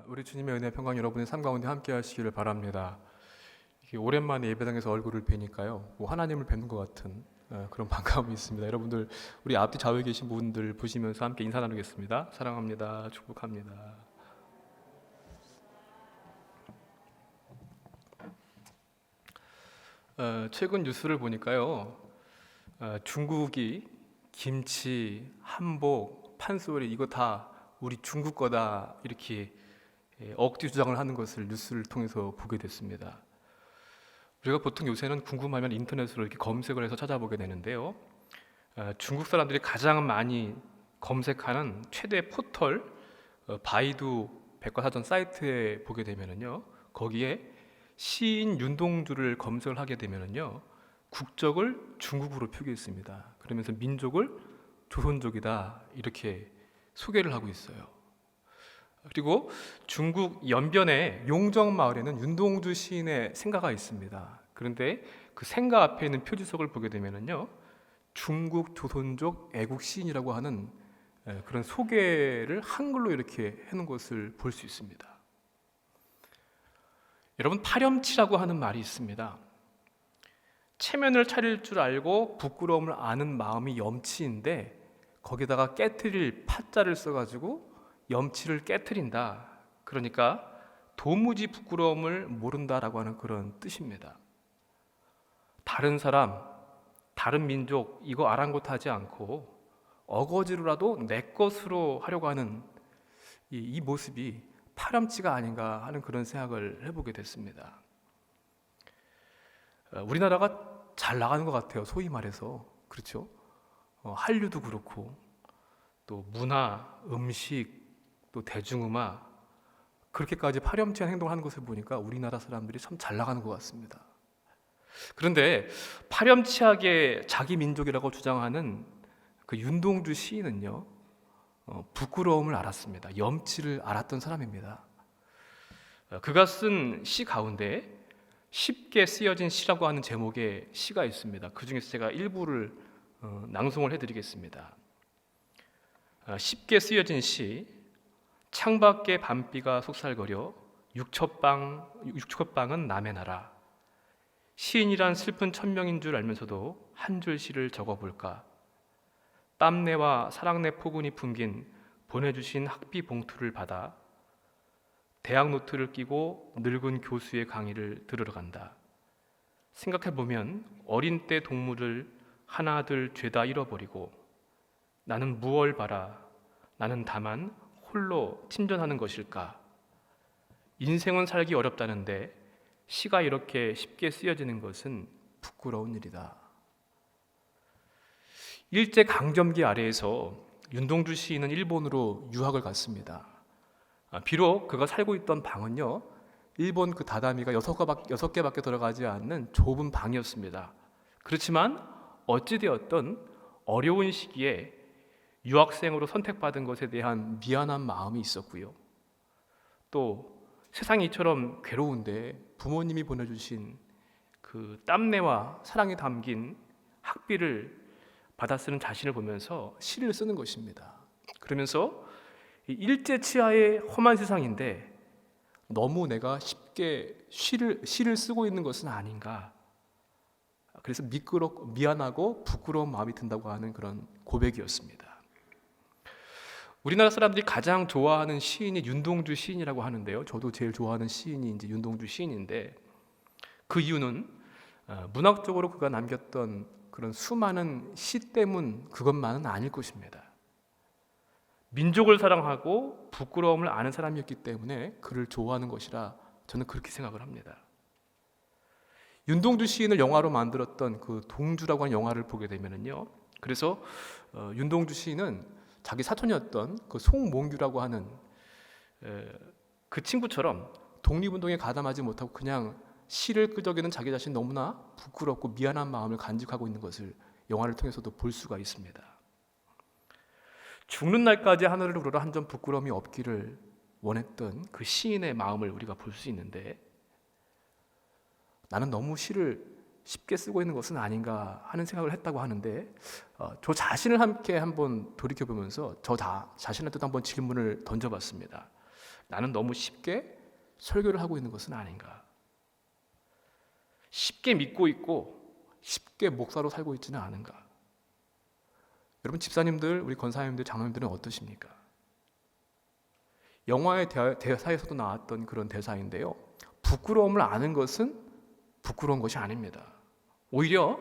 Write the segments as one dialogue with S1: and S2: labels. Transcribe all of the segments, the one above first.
S1: 우리 주님의 은혜 평강 여러분의 삶 가운데 함께 하시기를 바랍니다. 이게 오랜만에 예배당에서 얼굴을 뵈니까요, 뭐 하나님을 뵙는 것 같은 그런 반가움이 있습니다. 여러분들 우리 앞뒤 좌우에 계신 분들 보시면서 함께 인사 나누겠습니다. 사랑합니다. 축복합니다. 최근 뉴스를 보니까요, 중국이 김치, 한복, 판소리 이거 다 우리 중국 거다 이렇게 억지 주장을 하는 것을 뉴스를 통해서 보게 됐습니다. 우리가 보통 요새는 궁금하면 인터넷으로 이렇게 검색을 해서 찾아보게 되는데요. 중국 사람들이 가장 많이 검색하는 최대 포털 바이두 백과사전 사이트에 보게 되면은요, 거기에 시인 윤동주를 검색을 하게 되면은요, 국적을 중국으로 표기했습니다. 그러면서 민족을 조선족이다 이렇게 소개를 하고 있어요. 그리고 중국 연변의 용정 마을에는 윤동주 시인의 생가가 있습니다. 그런데 그 생가 앞에 있는 표지석을 보게 되면은요, 중국 조선족 애국 시인이라고 하는 그런 소개를 한글로 이렇게 해놓은 것을 볼 수 있습니다. 여러분, 파렴치라고 하는 말이 있습니다. 체면을 차릴 줄 알고 부끄러움을 아는 마음이 염치인데 거기다가 깨트릴 파자를 써가지고 염치를 깨트린다. 그러니까 도무지 부끄러움을 모른다라고 하는 그런 뜻입니다. 다른 사람, 다른 민족 이거 아랑곳하지 않고 어거지로라도 내 것으로 하려고 하는 이 모습이 파렴치가 아닌가 하는 그런 생각을 해보게 됐습니다. 우리나라가 잘 나가는 것 같아요. 소위 말해서. 그렇죠? 한류도 그렇고 또 문화, 음식, 또 대중음악 그렇게까지 파렴치한 행동을 하는 것을 보니까 우리나라 사람들이 참 잘 나가는 것 같습니다. 그런데 파렴치하게 자기 민족이라고 주장하는 그 윤동주 시인은요, 부끄러움을 알았습니다. 염치를 알았던 사람입니다. 그가 쓴 시 가운데 쉽게 쓰여진 시라고 하는 제목의 시가 있습니다. 그 중에서 제가 일부를 낭송을 해드리겠습니다. 쉽게 쓰여진 시. 창밖에 밤비가 속살거려 육첩방은 남의 나라. 시인이란 슬픈 천명인 줄 알면서도 한 줄 시를 적어볼까. 땀내와 사랑내 포근이 풍긴 보내주신 학비 봉투를 받아 대학 노트를 끼고 늙은 교수의 강의를 들으러 간다. 생각해보면 어린 때 동물을 하나둘 죄다 잃어버리고 나는 무얼 바라 나는 다만 홀로 침전하는 것일까. 인생은 살기 어렵다는데 시가 이렇게 쉽게 쓰여지는 것은 부끄러운 일이다. 일제 강점기 아래에서 윤동주 시인은 일본으로 유학을 갔습니다. 비록 그가 살고 있던 방은요, 일본 그 다다미가 6개밖에 들어가지 않는 좁은 방이었습니다. 그렇지만 어찌되었던 어려운 시기에 유학생으로 선택받은 것에 대한 미안한 마음이 있었고요. 또 세상이 이처럼 괴로운데 부모님이 보내주신 그 땀내와 사랑이 담긴 학비를 받아 쓰는 자신을 보면서 시를 쓰는 것입니다. 그러면서 일제 치하의 험한 세상인데 너무 내가 쉽게 시를 쓰고 있는 것은 아닌가. 그래서 미안하고 부끄러운 마음이 든다고 하는 그런 고백이었습니다. 우리나라 사람들이 가장 좋아하는 시인이 윤동주 시인이라고 하는데요. 저도 제일 좋아하는 시인이 이제 윤동주 시인인데 그 이유는 문학적으로 그가 남겼던 그런 수많은 시 때문 그것만은 아닐 것입니다. 민족을 사랑하고 부끄러움을 아는 사람이었기 때문에 그를 좋아하는 것이라 저는 그렇게 생각을 합니다. 윤동주 시인을 영화로 만들었던 그 동주라고 하는 영화를 보게 되면은요, 그래서 윤동주 시인은 자기 사촌이었던 그 송몽규라고 하는 그 친구처럼 독립운동에 가담하지 못하고 그냥 시를 끄적이는 자기 자신 너무나 부끄럽고 미안한 마음을 간직하고 있는 것을 영화를 통해서도 볼 수가 있습니다. 죽는 날까지 하늘을 우러러 한 점 부끄러움이 없기를 원했던 그 시인의 마음을 우리가 볼 수 있는데 나는 너무 시를 쉽게 쓰고 있는 것은 아닌가 하는 생각을 했다고 하는데 저 자신을 함께 한번 돌이켜보면서 자신한테도 한번 질문을 던져봤습니다. 나는 너무 쉽게 설교를 하고 있는 것은 아닌가? 쉽게 믿고 있고 쉽게 목사로 살고 있지는 않은가? 여러분 집사님들, 우리 권사님들, 장로님들은 어떠십니까? 영화의 대사에서도 나왔던 그런 대사인데요. 부끄러움을 아는 것은 부끄러운 것이 아닙니다. 오히려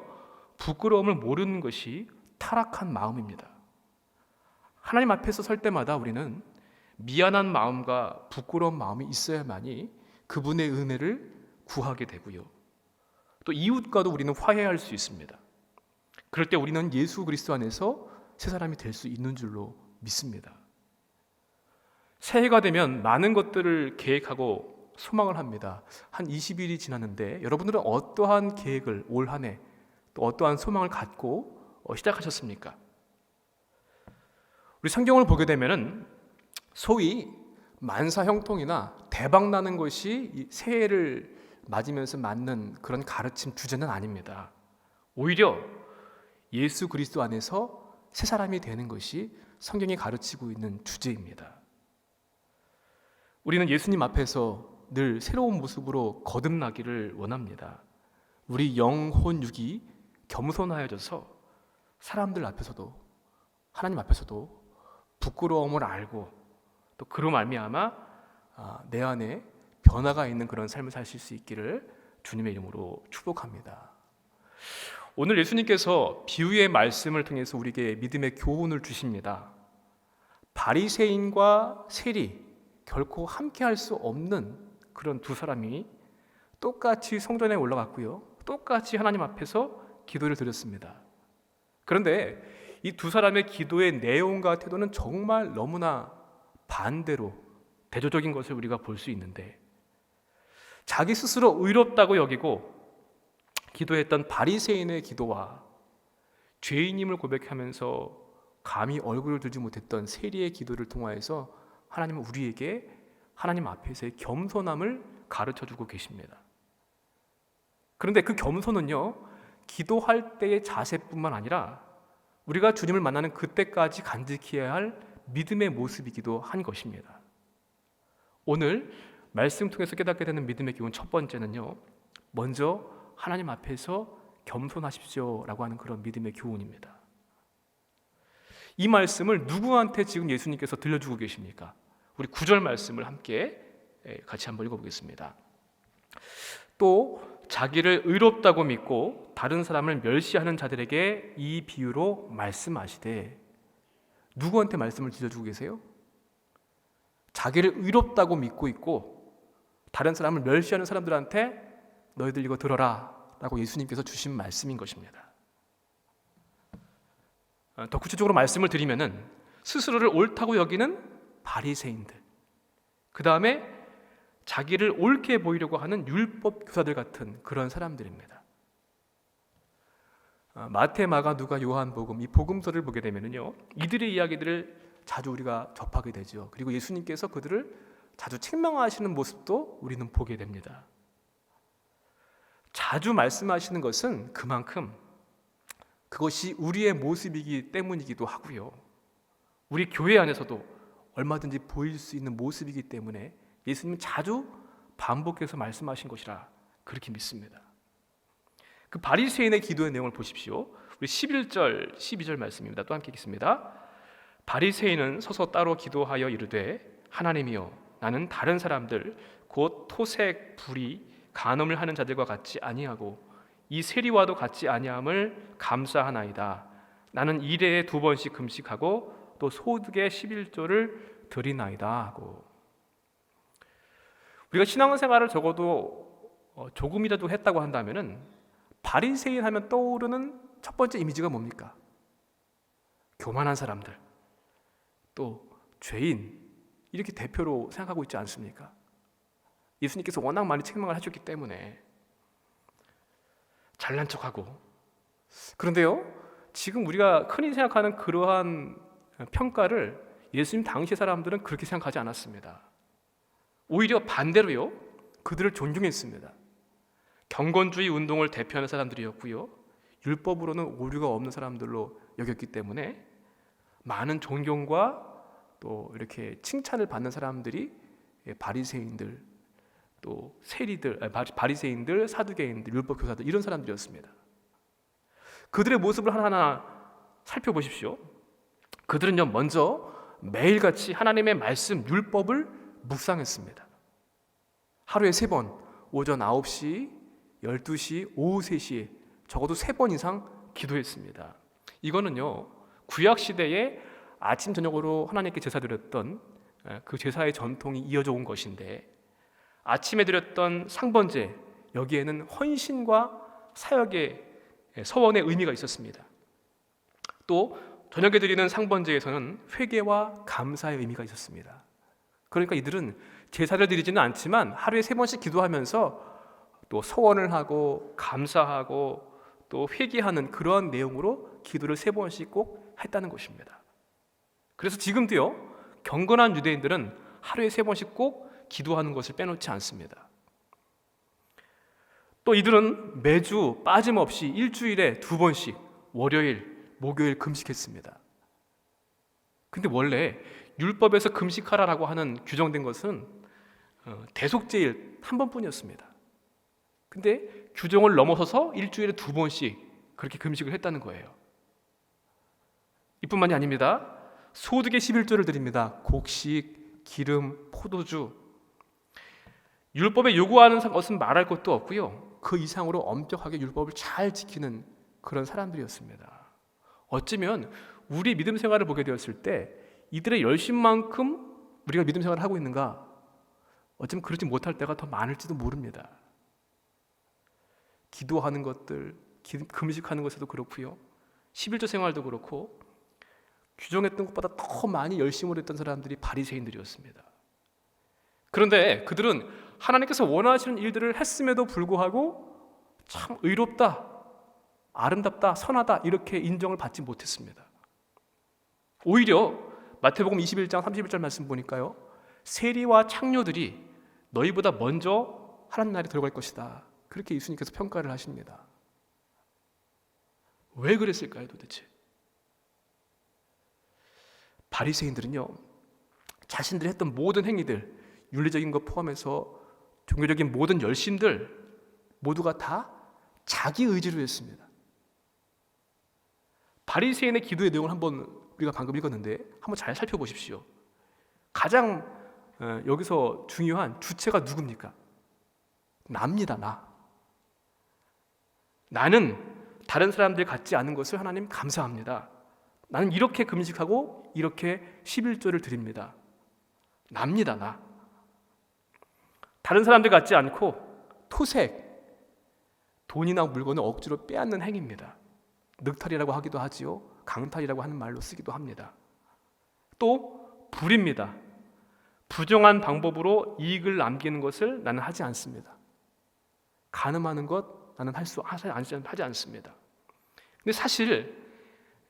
S1: 부끄러움을 모르는 것이 타락한 마음입니다. 하나님 앞에서 설 때마다 우리는 미안한 마음과 부끄러운 마음이 있어야만이 그분의 은혜를 구하게 되고요. 또 이웃과도 우리는 화해할 수 있습니다. 그럴 때 우리는 예수 그리스도 안에서 새 사람이 될 수 있는 줄로 믿습니다. 새해가 되면 많은 것들을 계획하고 소망을 합니다. 한 20일이 지났는데 여러분들은 어떠한 계획을 올 한 해 또 어떠한 소망을 갖고 시작하셨습니까? 우리 성경을 보게 되면은 소위 만사형통이나 대박 나는 것이 이 새해를 맞으면서 맞는 그런 가르침 주제는 아닙니다. 오히려 예수 그리스도 안에서 새 사람이 되는 것이 성경이 가르치고 있는 주제입니다. 우리는 예수님 앞에서 늘 새로운 모습으로 거듭나기를 원합니다. 우리 영혼 육이 겸손하여져서 사람들 앞에서도 하나님 앞에서도 부끄러움을 알고 또 그로 말미암아 내 안에 변화가 있는 그런 삶을 사실 수 있기를 주님의 이름으로 축복합니다. 오늘 예수님께서 비유의 말씀을 통해서 우리에게 믿음의 교훈을 주십니다. 바리새인과 세리 결코 함께할 수 없는 그런 두 사람이 똑같이 성전에 올라갔고요. 똑같이 하나님 앞에서 기도를 드렸습니다. 그런데 이 두 사람의 기도의 내용과 태도는 정말 너무나 반대로 대조적인 것을 우리가 볼 수 있는데 자기 스스로 의롭다고 여기고 기도했던 바리새인의 기도와 죄인임을 고백하면서 감히 얼굴을 들지 못했던 세리의 기도를 통하여서 하나님은 우리에게 하나님 앞에서의 겸손함을 가르쳐주고 계십니다. 그런데 그 겸손은요, 기도할 때의 자세뿐만 아니라 우리가 주님을 만나는 그때까지 간직해야 할 믿음의 모습이기도 한 것입니다. 오늘 말씀 통해서 깨닫게 되는 믿음의 교훈 첫 번째는요, 먼저 하나님 앞에서 겸손하십시오라고 하는 그런 믿음의 교훈입니다. 이 말씀을 누구한테 지금 예수님께서 들려주고 계십니까? 우리 9절 말씀을 함께 같이 한번 읽어보겠습니다. 또 자기를 의롭다고 믿고 다른 사람을 멸시하는 자들에게 이 비유로 말씀하시되, 누구한테 말씀을 들려주고 계세요? 자기를 의롭다고 믿고 있고 다른 사람을 멸시하는 사람들한테 너희들 이거 들어라 라고 예수님께서 주신 말씀인 것입니다. 더 구체적으로 말씀을 드리면은 스스로를 옳다고 여기는 바리새인들, 그 다음에 자기를 옳게 보이려고 하는 율법 교사들 같은 그런 사람들입니다. 마태, 마가, 누가, 요한복음 이 복음서를 보게 되면은요, 이들의 이야기들을 자주 우리가 접하게 되죠. 그리고 예수님께서 그들을 자주 책망하시는 모습도 우리는 보게 됩니다. 자주 말씀하시는 것은 그만큼 그것이 우리의 모습이기 때문이기도 하고요. 우리 교회 안에서도 얼마든지 보일 수 있는 모습이기 때문에 예수님은 자주 반복해서 말씀하신 것이라 그렇게 믿습니다. 그 바리새인의 기도의 내용을 보십시오. 우리 11절, 12절 말씀입니다. 또 함께 읽겠습니다. 바리새인은 서서 따로 기도하여 이르되, 하나님이여, 나는 다른 사람들 곧 토색, 불의, 간음을 하는 자들과 같지 아니하고 이 세리와도 같지 아니함을 감사하나이다. 나는 일회에 2번씩 금식하고 또 소득의 11조를 드리나이다 하고, 우리가 신앙생활을 적어도 조금이라도 했다고 한다면은 바리새인 하면 떠오르는 첫 번째 이미지가 뭡니까? 교만한 사람들, 또 죄인, 이렇게 대표로 생각하고 있지 않습니까? 예수님께서 워낙 많이 책망을 하셨기 때문에 잘난 척하고. 그런데요, 지금 우리가 흔히 생각하는 그러한 평가를 예수님 당시 사람들은 그렇게 생각하지 않았습니다. 오히려 반대로요, 그들을 존중했습니다. 경건주의 운동을 대표하는 사람들이었고요, 율법으로는 오류가 없는 사람들로 여겼기 때문에 많은 존경과 또 이렇게 칭찬을 받는 사람들이 바리새인들, 또 세리들, 바리새인들, 사두개인들, 율법 교사들 이런 사람들이었습니다. 그들의 모습을 하나하나 살펴보십시오. 그들은요 먼저 매일같이 하나님의 말씀 율법을 묵상했습니다. 하루에 3번, 오전 9시, 12시, 오후 3시에 적어도 3번 이상 기도했습니다. 이거는요 구약 시대에 아침 저녁으로 하나님께 제사 드렸던 그 제사의 전통이 이어져 온 것인데, 아침에 드렸던 상번제, 여기에는 헌신과 사역의 서원의 의미가 있었습니다. 또 저녁에 드리는 상번제에서는 회개와 감사의 의미가 있었습니다. 그러니까 이들은 제사를 드리지는 않지만 하루에 3번씩 기도하면서 또 서원을 하고 감사하고 또 회개하는 그러한 내용으로 기도를 3번씩 꼭 했다는 것입니다. 그래서 지금도요 경건한 유대인들은 하루에 3번씩 꼭 기도하는 것을 빼놓지 않습니다. 또 이들은 매주 빠짐없이 일주일에 2번씩 월요일, 목요일 금식했습니다. 근데 원래 율법에서 금식하라라고 하는 규정된 것은 대속제일 1번뿐이었습니다. 근데 규정을 넘어서서 일주일에 2번씩 그렇게 금식을 했다는 거예요. 이뿐만이 아닙니다. 소득의 11조를 드립니다. 곡식, 기름, 포도주. 율법에 요구하는 것은 말할 것도 없고요, 그 이상으로 엄격하게 율법을 잘 지키는 그런 사람들이었습니다. 어쩌면 우리 믿음 생활을 보게 되었을 때 이들의 열심만큼 우리가 믿음 생활을 하고 있는가, 어쩌면 그렇지 못할 때가 더 많을지도 모릅니다. 기도하는 것들, 금식하는 것에도 그렇고요, 11조 생활도 그렇고 규정했던 것보다 더 많이 열심으로 했던 사람들이 바리새인들이었습니다. 그런데 그들은 하나님께서 원하시는 일들을 했음에도 불구하고 참 의롭다, 아름답다, 선하다 이렇게 인정을 받지 못했습니다. 오히려 마태복음 21장 31절 말씀 보니까요, 세리와 창녀들이 너희보다 먼저 하나님 나라에 들어갈 것이다, 그렇게 예수님께서 평가를 하십니다. 왜 그랬을까요 도대체? 바리새인들은요 자신들이 했던 모든 행위들, 윤리적인 것 포함해서 종교적인 모든 열심들 모두가 다 자기 의지로 했습니다. 바리새인의 기도의 내용을 한번 우리가 방금 읽었는데 한번 잘 살펴보십시오. 가장 여기서 중요한 주체가 누굽니까? 나입니다. 나는 다른 사람들 같지 않은 것을 하나님 감사합니다. 나는 이렇게 금식하고 이렇게 11조를 드립니다. 나입니다. 나. 다른 사람들 같지 않고 토색, 돈이나 물건을 억지로 빼앗는 행위입니다. 늑탈이라고 하기도 하지요, 강탈이라고 하는 말로 쓰기도 합니다. 또 불입니다. 부정한 방법으로 이익을 남기는 것을 나는 하지 않습니다. 간음하는 것 나는 하지 않습니다. 근데 사실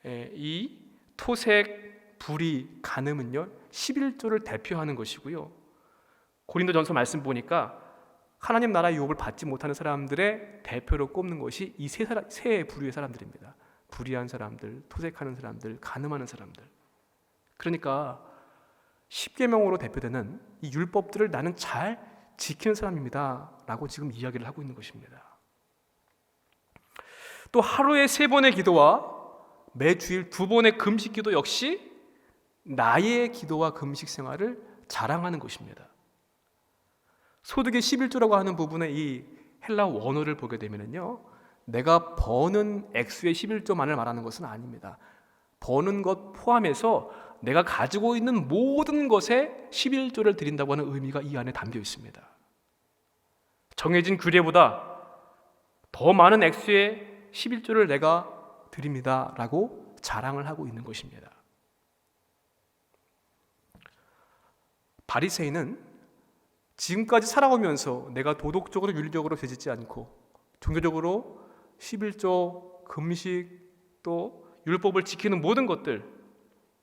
S1: 이 토색, 불의, 간음은요 11조를 대표하는 것이고요, 고린도전서 말씀 보니까 하나님 나라의 유업을 받지 못하는 사람들의 대표로 꼽는 것이 이 세 부류의 사람들입니다. 불의한 사람들, 토색하는 사람들, 간음하는 사람들. 그러니까 10계명으로 대표되는 이 율법들을 나는 잘 지키는 사람입니다 라고 지금 이야기를 하고 있는 것입니다. 또 하루에 3번의 기도와 매 주일 2번의 금식 기도 역시 나의 기도와 금식 생활을 자랑하는 것입니다. 소득의 11조라고 하는 부분의 이 헬라 원어를 보게 되면요, 내가 버는 액수의 11조만을 말하는 것은 아닙니다. 버는 것 포함해서 내가 가지고 있는 모든 것에 11조를 드린다고 하는 의미가 이 안에 담겨 있습니다. 정해진 규례보다 더 많은 액수의 11조를 내가 드립니다 라고 자랑을 하고 있는 것입니다. 바리새인은 지금까지 살아오면서 내가 도덕적으로 윤리적으로 죄짓지 않고 종교적으로 11조, 금식, 또 율법을 지키는 모든 것들,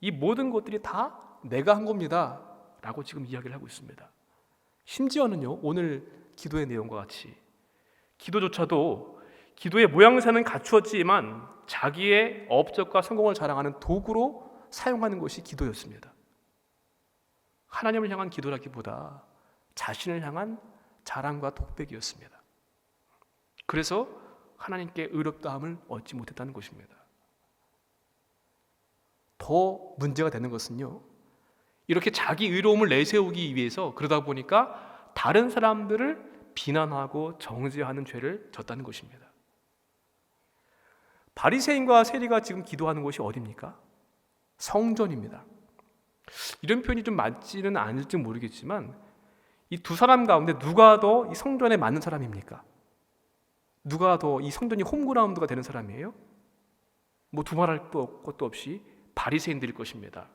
S1: 이 모든 것들이 다 내가 한 겁니다 라고 지금 이야기를 하고 있습니다. 심지어는요 오늘 기도의 내용과 같이 기도조차도 기도의 모양새는 갖추었지만 자기의 업적과 성공을 자랑하는 도구로 사용하는 것이 기도였습니다. 하나님을 향한 기도라기보다 자신을 향한 자랑과 독백이었습니다. 그래서 하나님께 의롭다함을 얻지 못했다는 것입니다. 더 문제가 되는 것은요, 이렇게 자기 의로움을 내세우기 위해서 그러다 보니까 다른 사람들을 비난하고 정죄하는 죄를 졌다는 것입니다. 바리새인과 세리가 지금 기도하는 곳이 어디입니까? 성전입니다. 이런 표현이 좀 맞지는 않을지 모르겠지만 이 두 사람 가운데 누가 더 이 성전에 맞는 사람입니까? 누가 더 이 성전이 홈그라운드가 되는 사람이에요? 뭐 두말할 것도 없이 바리새인들일 것입니다.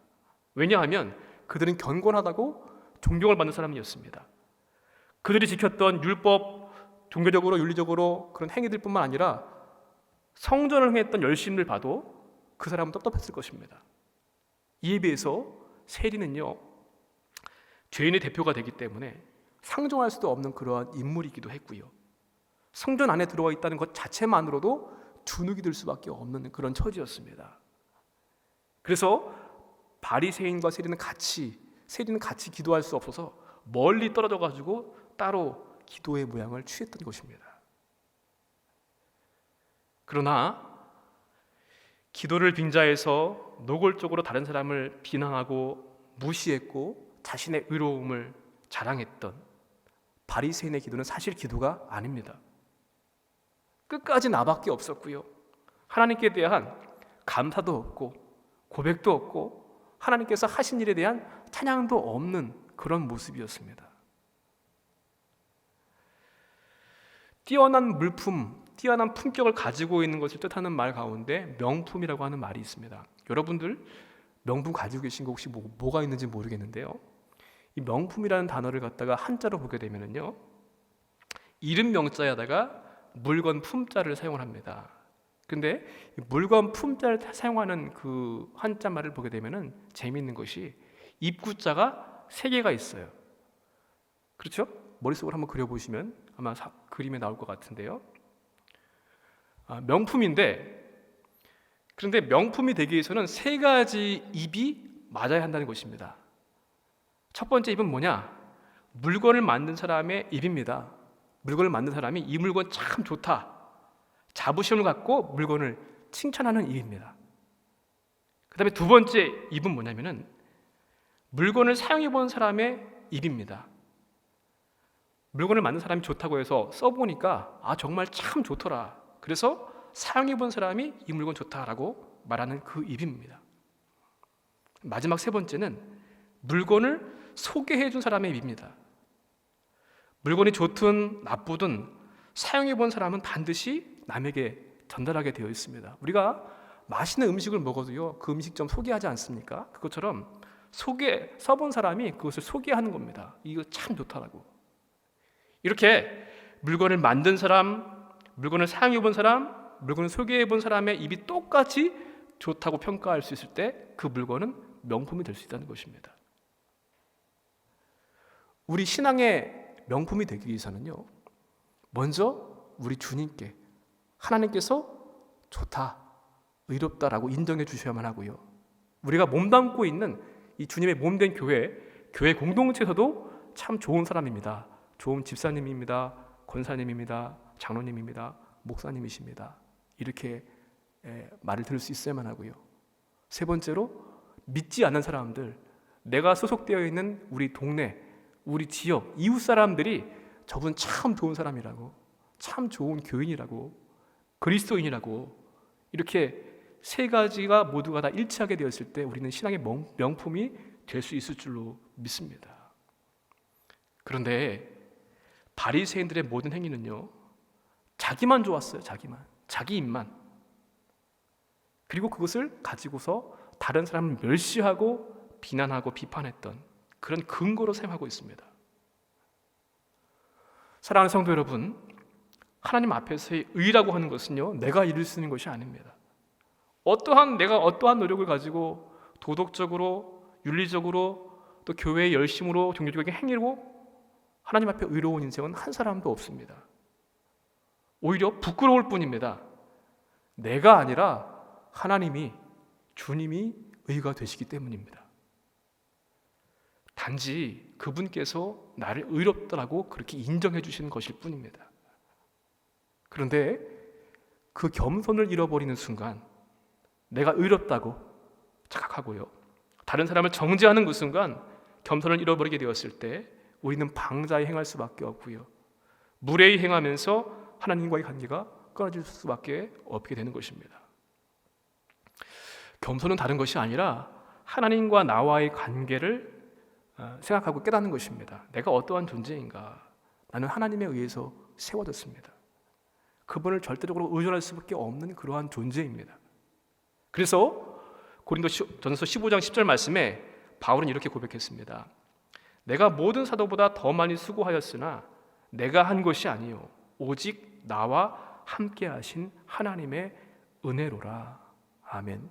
S1: 왜냐하면 그들은 경건하다고 존경을 받는 사람이었습니다. 그들이 지켰던 율법, 종교적으로 윤리적으로 그런 행위들뿐만 아니라 성전을 행했던 열심을 봐도 그 사람은 떳떳했을 것입니다. 이에 비해서 세리는요, 죄인의 대표가 되기 때문에 상종할 수도 없는 그러한 인물이기도 했고요, 성전 안에 들어와 있다는 것 자체만으로도 주눅이 들 수밖에 없는 그런 처지였습니다. 그래서 바리새인과 세리는 같이 기도할 수 없어서 멀리 떨어져 가지고 따로 기도의 모양을 취했던 것입니다. 그러나 기도를 빙자해서 노골적으로 다른 사람을 비난하고 무시했고 자신의 의로움을 자랑했던 바리새인의 기도는 사실 기도가 아닙니다. 끝까지 나밖에 없었고요, 하나님께 대한 감사도 없고 고백도 없고 하나님께서 하신 일에 대한 찬양도 없는 그런 모습이었습니다. 뛰어난 물품, 뛰어난 품격을 가지고 있는 것을 뜻하는 말 가운데 명품이라고 하는 말이 있습니다. 여러분들 명품 가지고 계신 거 혹시 뭐가 있는지 모르겠는데요, 이 명품이라는 단어를 갖다가 한자로 보게 되면은요, 이름 명자에다가 물건 품자를 사용을 합니다. 근데 물건 품자를 사용하는 그 한자말을 보게 되면은 재미있는 것이 입구자가 3개가 있어요. 그렇죠? 머릿속으로 한번 그려보시면 아마 그림에 나올 것 같은데요, 명품인데, 그런데 명품이 되기 위해서는 3가지 입이 맞아야 한다는 것입니다. 첫 번째 입은 뭐냐? 물건을 만든 사람의 입입니다. 물건을 만든 사람이 이 물건 참 좋다, 자부심을 갖고 물건을 칭찬하는 입입니다. 그 다음에 두 번째 입은 뭐냐면은 물건을 사용해 본 사람의 입입니다. 물건을 만든 사람이 좋다고 해서 써보니까 정말 참 좋더라, 그래서 사용해 본 사람이 이 물건 좋다라고 말하는 그 입입니다. 마지막 3번째는 물건을 소개해 준 사람의 입입니다. 물건이 좋든 나쁘든 사용해 본 사람은 반드시 남에게 전달하게 되어 있습니다. 우리가 맛있는 음식을 먹어도요, 그 음식점 소개하지 않습니까? 그것처럼 써본 사람이 그것을 소개하는 겁니다. 이거 참 좋다라고. 이렇게 물건을 만든 사람, 물건을 사용해 본 사람, 물건을 소개해 본 사람의 입이 똑같이 좋다고 평가할 수 있을 때 그 물건은 명품이 될 수 있다는 것입니다. 우리 신앙의 명품이 되기 위해서는요, 먼저 우리 주님께, 하나님께서 좋다, 의롭다라고 인정해 주셔야만 하고요, 우리가 몸담고 있는 이 주님의 몸된 교회 공동체에서도 참 좋은 사람입니다, 좋은 집사님입니다, 권사님입니다, 장로님입니다, 목사님이십니다, 이렇게 말을 들을 수 있어야만 하고요, 3번째로 믿지 않는 사람들, 내가 소속되어 있는 우리 동네, 우리 지역, 이웃 사람들이 저분 참 좋은 사람이라고, 참 좋은 교인이라고, 그리스도인이라고, 이렇게 3가지가 모두가 다 일치하게 되었을 때 우리는 신앙의 명품이 될 수 있을 줄로 믿습니다. 그런데 바리새인들의 모든 행위는요, 자기만 좋았어요. 자기 입만. 그리고 그것을 가지고서 다른 사람을 멸시하고 비난하고 비판했던 그런 근거로 사용하고 있습니다. 사랑하는 성도 여러분, 하나님 앞에서의 의라고 하는 것은요, 내가 이룰 수 있는 것이 아닙니다. 내가 어떠한 노력을 가지고 도덕적으로, 윤리적으로, 또 교회의 열심으로, 종교적인 행위로 하나님 앞에 의로운 인생은 한 사람도 없습니다. 오히려 부끄러울 뿐입니다. 내가 아니라 하나님이, 주님이 의가 되시기 때문입니다. 단지 그분께서 나를 의롭다라고 그렇게 인정해 주시는 것일 뿐입니다. 그런데 그 겸손을 잃어버리는 순간 내가 의롭다고 착각하고요, 다른 사람을 정죄하는 그 순간 겸손을 잃어버리게 되었을 때 우리는 방자에 행할 수밖에 없고요, 무례히 행하면서 하나님과의 관계가 끊어질 수밖에 없게 되는 것입니다. 겸손은 다른 것이 아니라 하나님과 나와의 관계를 생각하고 깨닫는 것입니다. 내가 어떠한 존재인가? 나는 하나님에 의해서 세워졌습니다. 그분을 절대적으로 의존할 수밖에 없는 그러한 존재입니다. 그래서 고린도전서 15장 10절 말씀에 바울은 이렇게 고백했습니다. 내가 모든 사도보다 더 많이 수고하였으나 내가 한 것이 아니요 오직 나와 함께 하신 하나님의 은혜로라. 아멘.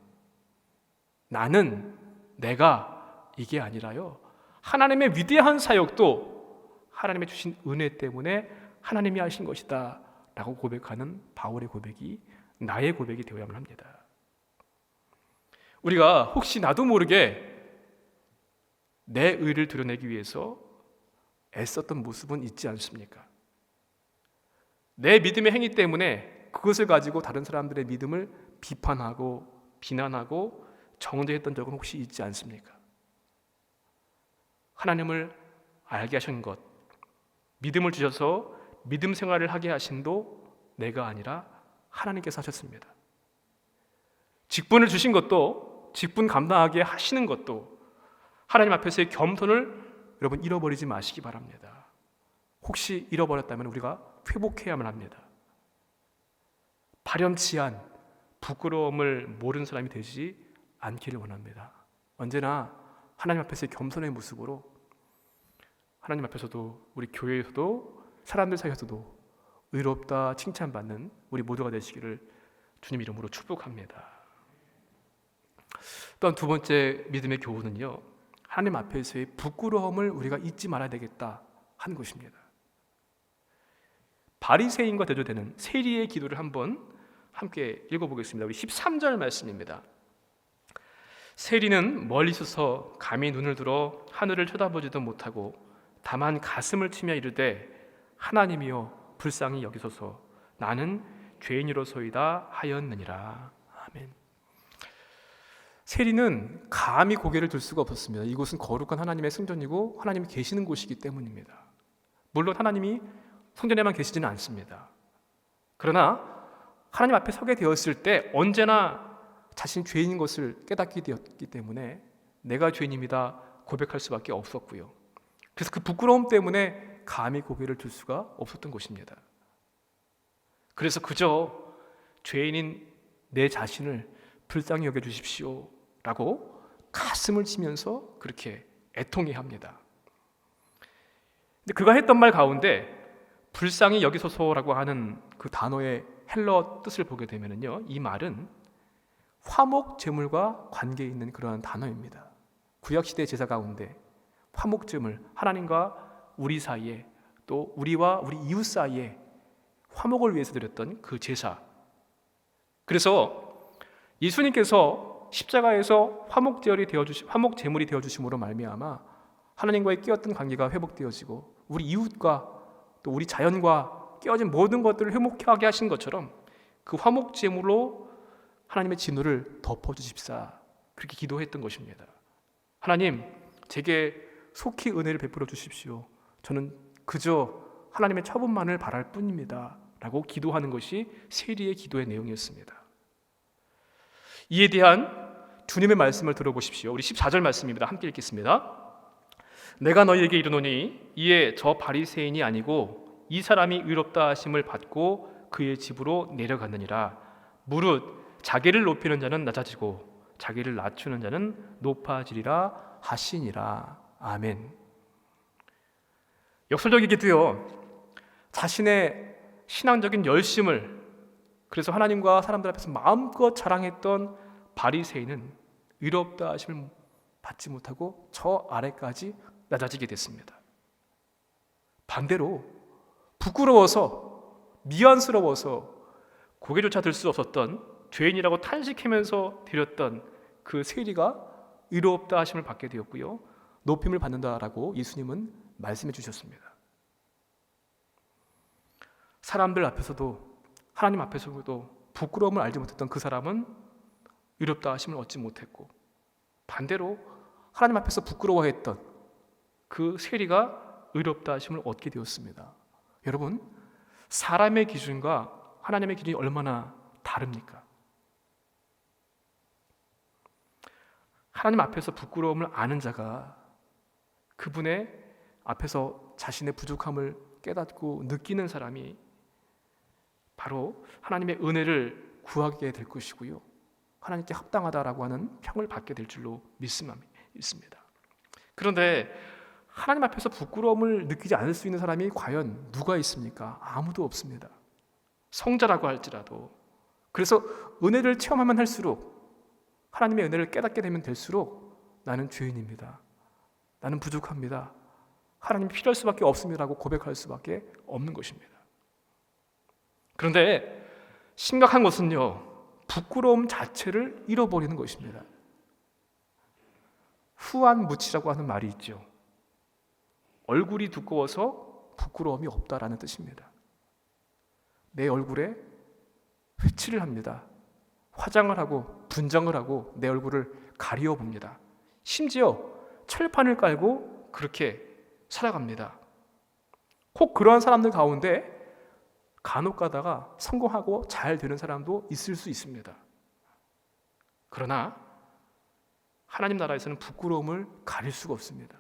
S1: 나는 내가 이게 아니라요, 하나님의 위대한 사역도 하나님의 주신 은혜 때문에 하나님이 하신 것이다 라고 고백하는 바울의 고백이 나의 고백이 되어야만 합니다. 우리가 혹시 나도 모르게 내 의를 드러내기 위해서 애썼던 모습은 있지 않습니까? 내 믿음의 행위 때문에 그것을 가지고 다른 사람들의 믿음을 비판하고 비난하고 정죄했던 적은 혹시 있지 않습니까? 하나님을 알게 하신 것, 믿음을 주셔서 믿음 생활을 하게 하신도 내가 아니라 하나님께서 하셨습니다. 직분을 주신 것도, 직분 감당하게 하시는 것도 하나님 앞에서의 겸손을 여러분 잃어버리지 마시기 바랍니다. 혹시 잃어버렸다면 우리가 회복해야만 합니다. 파렴치한 부끄러움을 모르는 사람이 되지 않기를 원합니다. 언제나 하나님 앞에서의 겸손의 모습으로 하나님 앞에서도 우리 교회에서도 사람들 사이에서도 의롭다 칭찬받는 우리 모두가 되시기를 주님 이름으로 축복합니다. 또한 두 번째 믿음의 교훈은요, 하나님 앞에서의 부끄러움을 우리가 잊지 말아야 되겠다 하는 것입니다. 바리새인과 대조되는 세리의 기도를 한번 함께 읽어보겠습니다. 우리 13절 말씀입니다. 세리는 멀리 서서 감히 눈을 들어 하늘을 쳐다보지도 못하고 다만 가슴을 치며 이르되 하나님이여 불쌍히 여기소서 나는 죄인이로소이다 하였느니라. 아멘. 세리는 감히 고개를 들 수가 없었습니다. 이곳은 거룩한 하나님의 성전이고 하나님이 계시는 곳이기 때문입니다. 물론 하나님이 성전에만 계시지는 않습니다. 그러나 하나님 앞에 서게 되었을 때 언제나 자신이 죄인인 것을 깨닫게 되었기 때문에 내가 죄인입니다 고백할 수밖에 없었고요. 그래서 그 부끄러움 때문에 감히 고개를 들 수가 없었던 것입니다. 그래서 그저 죄인인 내 자신을 불쌍히 여겨주십시오 라고 가슴을 치면서 그렇게 애통해합니다. 근데 그가 했던 말 가운데 불쌍히 여기소서라고 하는 그 단어의 헬러 뜻을 보게 되면요, 이 말은 화목 제물과 관계 있는 그러한 단어입니다. 구약 시대 제사 가운데 화목 제물, 하나님과 우리 사이에 또 우리와 우리 이웃 사이에 화목을 위해서 드렸던 그 제사. 그래서 예수님께서 십자가에서 화목 제물이 되어 주심으로 말미암아 하나님과의 깨었던 관계가 회복되어지고 우리 이웃과 또 우리 자연과 깨어진 모든 것들을 회복하게 하신 것처럼 그 화목 제물로 하나님의 진노를 덮어주십사 그렇게 기도했던 것입니다. 하나님, 제게 속히 은혜를 베풀어 주십시오. 저는 그저 하나님의 처분만을 바랄 뿐입니다 라고 기도하는 것이 세리의 기도의 내용이었습니다. 이에 대한 주님의 말씀을 들어보십시오. 우리 14절 말씀입니다. 함께 읽겠습니다. 내가 너희에게 이르노니 이에 저 바리새인이 아니고 이 사람이 의롭다 하심을 받고 그의 집으로 내려갔느니라. 무릇 자기를 높이는 자는 낮아지고 자기를 낮추는 자는 높아지리라 하시니라. 아멘. 역설적이기도요, 자신의 신앙적인 열심을 그래서 하나님과 사람들 앞에서 마음껏 자랑했던 바리새인은 의롭다 하심을 받지 못하고 저 아래까지 낮아지게 됐습니다. 반대로 부끄러워서 미안스러워서 고개조차 들 수 없었던 죄인이라고 탄식하면서 드렸던 그 세리가 의롭다 하심을 받게 되었고요, 높임을 받는다라고 예수님은 말씀해 주셨습니다. 사람들 앞에서도 하나님 앞에서도 부끄러움을 알지 못했던 그 사람은 의롭다 하심을 얻지 못했고, 반대로 하나님 앞에서 부끄러워했던 그 세리가 의롭다 하심을 얻게 되었습니다. 여러분, 사람의 기준과 하나님의 기준이 얼마나 다릅니까? 하나님 앞에서 부끄러움을 아는 자가 그분의 앞에서 자신의 부족함을 깨닫고 느끼는 사람이 바로 하나님의 은혜를 구하게 될 것이고요, 하나님께 합당하다라고 하는 평을 받게 될 줄로 믿습니다. 그런데 하나님 앞에서 부끄러움을 느끼지 않을 수 있는 사람이 과연 누가 있습니까? 아무도 없습니다. 성자라고 할지라도. 그래서 은혜를 체험하면 할수록, 하나님의 은혜를 깨닫게 되면 될수록 나는 죄인입니다, 나는 부족합니다, 하나님이 필요할 수밖에 없습니다라고 고백할 수밖에 없는 것입니다. 그런데 심각한 것은요, 부끄러움 자체를 잃어버리는 것입니다. 후안무치라고 하는 말이 있죠. 얼굴이 두꺼워서 부끄러움이 없다라는 뜻입니다. 내 얼굴에 회칠을 합니다. 화장을 하고 분장을 하고 내 얼굴을 가리워 봅니다. 심지어 철판을 깔고 그렇게 살아갑니다. 혹 그러한 사람들 가운데 간혹 가다가 성공하고 잘 되는 사람도 있을 수 있습니다. 그러나 하나님 나라에서는 부끄러움을 가릴 수가 없습니다.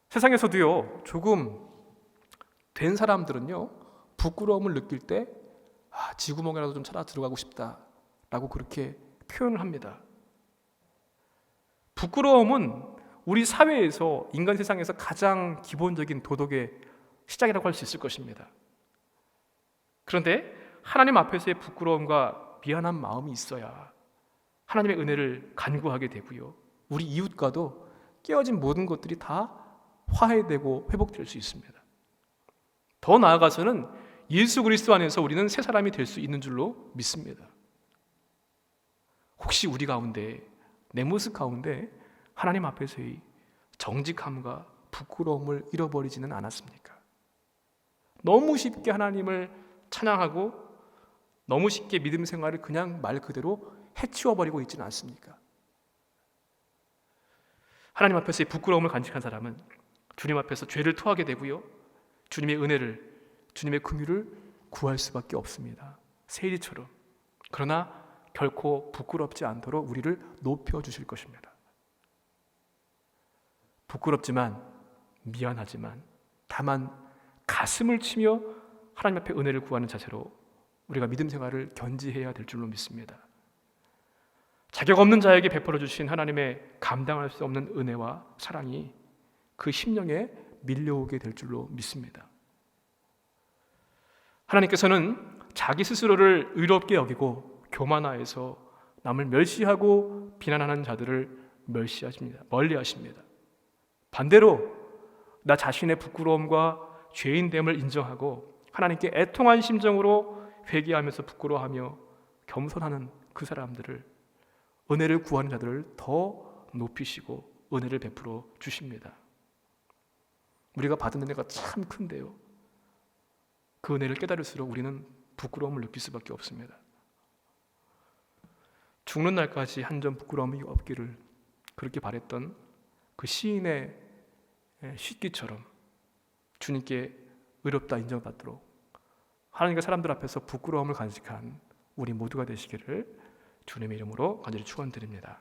S1: 세상에서도요, 조금 된 사람들은요, 부끄러움을 느낄 때 지구멍이라도 좀 찾아 들어가고 싶다라고 그렇게 표현을 합니다. 부끄러움은 우리 사회에서, 인간 세상에서 가장 기본적인 도덕의 시작이라고 할 수 있을 것입니다. 그런데 하나님 앞에서의 부끄러움과 미안한 마음이 있어야 하나님의 은혜를 간구하게 되고요, 우리 이웃과도 깨어진 모든 것들이 다 화해되고 회복될 수 있습니다. 더 나아가서는 예수 그리스도 안에서 우리는 새 사람이 될 수 있는 줄로 믿습니다. 혹시 우리 가운데, 내 모습 가운데 하나님 앞에서의 정직함과 부끄러움을 잃어버리지는 않았습니까? 너무 쉽게 하나님을 찬양하고 너무 쉽게 믿음 생활을 그냥 말 그대로 해치워버리고 있지는 않습니까? 하나님 앞에서의 부끄러움을 간직한 사람은 주님 앞에서 죄를 토하게 되고요, 주님의 은혜를, 주님의 긍휼을 구할 수밖에 없습니다. 세리처럼. 그러나 결코 부끄럽지 않도록 우리를 높여주실 것입니다. 부끄럽지만, 미안하지만, 다만 가슴을 치며 하나님 앞에 은혜를 구하는 자세로 우리가 믿음 생활을 견지해야 될 줄로 믿습니다. 자격 없는 자에게 베풀어 주신 하나님의 감당할 수 없는 은혜와 사랑이 그 심령에 밀려오게 될 줄로 믿습니다. 하나님께서는 자기 스스로를 의롭게 여기고 교만하여서 남을 멸시하고 비난하는 자들을 멀리하십니다. 반대로 나 자신의 부끄러움과 죄인됨을 인정하고 하나님께 애통한 심정으로 회개하면서 부끄러워하며 겸손하는 그 사람들을, 은혜를 구하는 자들을 더 높이시고 은혜를 베풀어 주십니다. 우리가 받은 은혜가 참 큰데요, 그 은혜를 깨달을수록 우리는 부끄러움을 느낄 수밖에 없습니다. 죽는 날까지 한 점 부끄러움이 없기를 그렇게 바랬던 그 시인의 시기처럼 주님께 의롭다 인정받도록 하나님과 사람들 앞에서 부끄러움을 간직한 우리 모두가 되시기를 주님의 이름으로 간절히 축원드립니다.